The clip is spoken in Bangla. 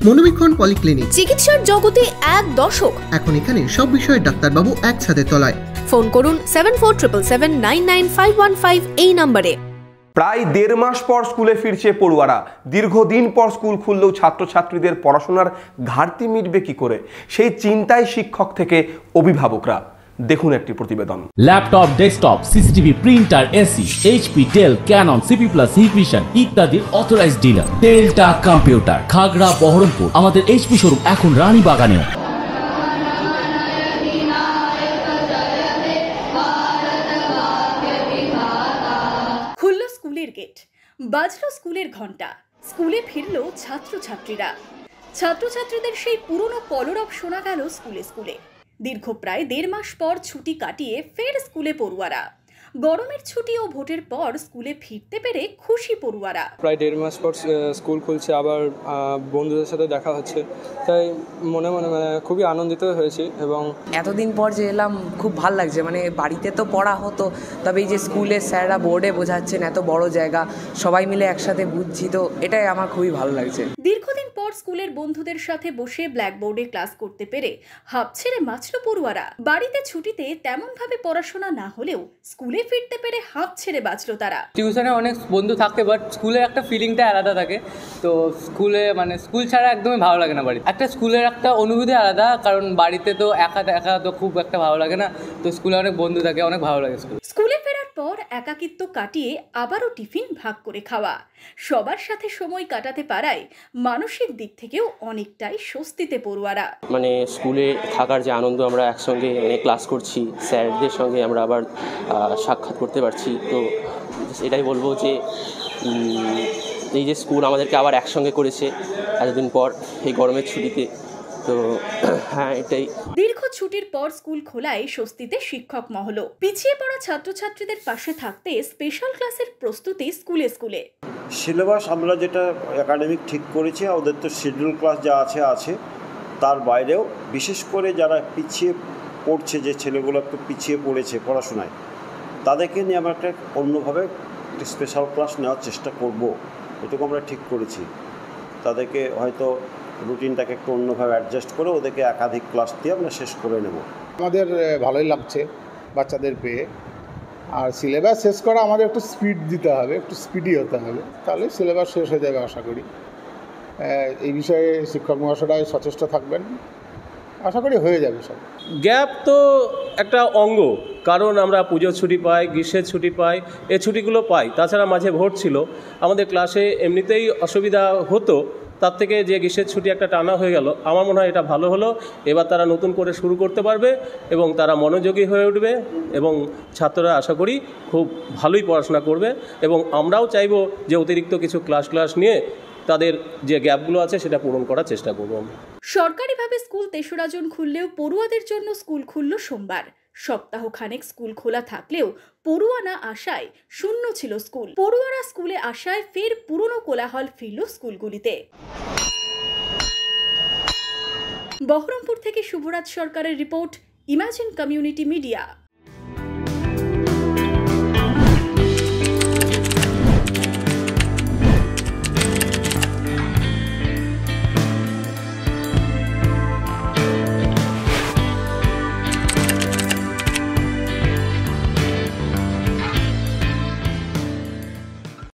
মনোবীক্ষণ পলিক্লিনিক, চিকিৎসার জগতে এক দশক। এখন এখানে সব বিষয়ে ডাক্তারবাবু একসাথে তলায়। ফোন করুন 7477999515 এই নম্বরে। প্রায় 1.5 মাস পর স্কুলে ফিরছে পড়ুয়ারা। দীর্ঘদিন পর স্কুল খুললেও ছাত্রছাত্রীদের পড়াশোনার ঘাটতি মিটবে কি করে, সেই চিন্তায় শিক্ষক থেকে অভিভাবকরা। দেখুন একটি প্রতিবেদন। Laptop, desktop, CCTV, printer, AC, HP, Dell, Canon, CP Plus, Hikvision ইত্যাদির authorised dealer Delta Computer, Khagra, Baharampur. আমাদের এইচপি শোরুম এখন রানীবাগানেও। খুলল স্কুলের গেট, বাজলো স্কুলের ঘন্টা, স্কুলে ফিরলো ছাত্রছাত্রীরা। ছাত্রছাত্রীদের সেই পুরনো কলরব শোনা গেল স্কুলে স্কুলে। দীর্ঘ প্রায় 1.5 মাস পর ছুটি কাটিয়ে ফের স্কুলে পড়ুয়ারা। গরমের ছুটি ও ভোটের পর স্কুলে ফিরতে পেরে খুশি পড়ুয়ারা। প্রায় 1.5 মাস পর স্কুল খুলছে, আবার বন্ধুদের সাথে দেখা হচ্ছে, তাই মনে মনে খুবই আনন্দিত হয়েছি। এবং এতদিন পর যে এলাম খুব ভাল লাগছে। বাড়িতে তো পড়া হতো, তবে এই যে স্কুলে স্যাররা বোর্ডে বোঝাচ্ছেন, এত বড় জায়গা, সবাই মিলে একসাথে বুঝছি, তো এটাই আমার খুবই ভালো লাগছে। দীর্ঘদিন পর স্কুলের বন্ধুদের সাথে বসে ব্ল্যাকবোর্ডে ক্লাস করতে পেরে হাঁপ ছেড়ে বাঁচল পড়ুয়ারা। বাড়িতে ছুটিতে তেমন ভাবে পড়াশোনা না হলেও স্কুলে ফিরতে পেরে হাঁপ ছেড়ে বাঁচলো তারা। টিউশনে অনেক বন্ধু থাকে, বাট স্কুলের একটা ফিলিংটা আলাদা থাকে। তো স্কুলে স্কুল ছাড়া একদমই ভালো লাগে না। বাড়ি একটা স্কুলের একটা অনুভূতি আলাদা, কারণ বাড়িতে তো একা একা তো খুব একটা ভালো লাগে না। তো স্কুলে অনেক বন্ধু থাকে, অনেক ভালো লাগে। স্কুলে ফেরার পর একাকিত্ব কাটিয়ে আবারও টিফিন ভাগ করে খাওয়া, সবার সাথে সময় কাটাতে পারায় মানসিক দিক থেকেও অনেকটাই স্বস্তিতে পড়ুয়ারা। স্কুলে থাকার যে আনন্দ, আমরা একসঙ্গে ক্লাস করছি, স্যারদের সঙ্গে আমরা আবার সাক্ষাৎ করতে পারছি। তো এটাই বলবো যে এই যে স্কুল আমাদেরকে আবার একসঙ্গে করেছে এতদিন পর এই গরমের ছুটিতে। তো হ্যাঁ, এটাই। দীর্ঘ ছুটির পর স্কুল খোলায় স্বস্তিতে শিক্ষক মহল। পিছিয়ে পড়া ছাত্রছাত্রীদের পাশে থাকতে স্পেশাল ক্লাসের প্রস্তুতি স্কুলে স্কুলে। সিলেবাস আমরা যেটা একাডেমিক ঠিক করেছি, ওদের তো শিডিউল ক্লাস যা আছে, তার বাইরেও বিশেষ করে যারা পিছিয়ে পড়ছে, যে ছেলেগুলো একটু পিছিয়ে পড়েছে পড়াশোনায়, তাদেরকে নিয়ে আমরা একটা অন্যভাবে স্পেশাল ক্লাস নেওয়ার চেষ্টা করব, এটুকু আমরা ঠিক করেছি। তাদেরকে হয়তো রুটিনটাকে একটু অন্যভাবে অ্যাডজাস্ট করে ওদেরকে একাধিক ক্লাস দিয়ে আমরা শেষ করে নেব। আমাদের ভালোই লাগছে বাচ্চাদের পেয়ে। আর সিলেবাস শেষ করা আমাদের একটু স্পিড দিতে হবে, একটু স্পিডি হতে হবে, তাহলে সিলেবাস শেষ হয়ে যাবে আশা করি। এই বিষয়ে শিক্ষক মহাশয়রাই সচেষ্ট থাকবেন, আশা করি হয়ে যাবে সব। গ্যাপ তো একটা অঙ্গ, কারণ আমরা পুজোর ছুটি পাই, গ্রীষ্মের ছুটি পাই, এই ছুটিগুলো পাই। তাছাড়া মাঝে ভোট ছিল, আমাদের ক্লাসে এমনিতেই অসুবিধা হতো, তার থেকে যে গ্রীষ্মের ছুটি একটা টানা হয়ে গেল, আমার মনে হয় এটা ভালো হলো। এবার তারা নতুন করে শুরু করতে পারবে এবং তারা মনোযোগী হয়ে উঠবে এবং ছাত্ররা আশা করি খুব ভালোই পড়াশোনা করবে। এবং আমরাও চাইবো যে অতিরিক্ত কিছু ক্লাস নিয়ে তাদের যে গ্যাপগুলো আছে সেটা পূরণ করার চেষ্টা করব। সরকারিভাবে স্কুল 3রা জুন খুললেও পড়ুয়াদের জন্য স্কুল খুলল সোমবার। সপ্তাহখানেক স্কুল খোলা থাকলেও পড়ুয়া না আসায় শূন্য ছিল স্কুল। পড়ুয়ারা স্কুলে আসায় ফের পুরনো কোলাহল ফিরল স্কুলগুলিতে। বহরমপুর থেকে শুভরাজ সরকারের রিপোর্ট, ইমাজিন কমিউনিটি মিডিয়া।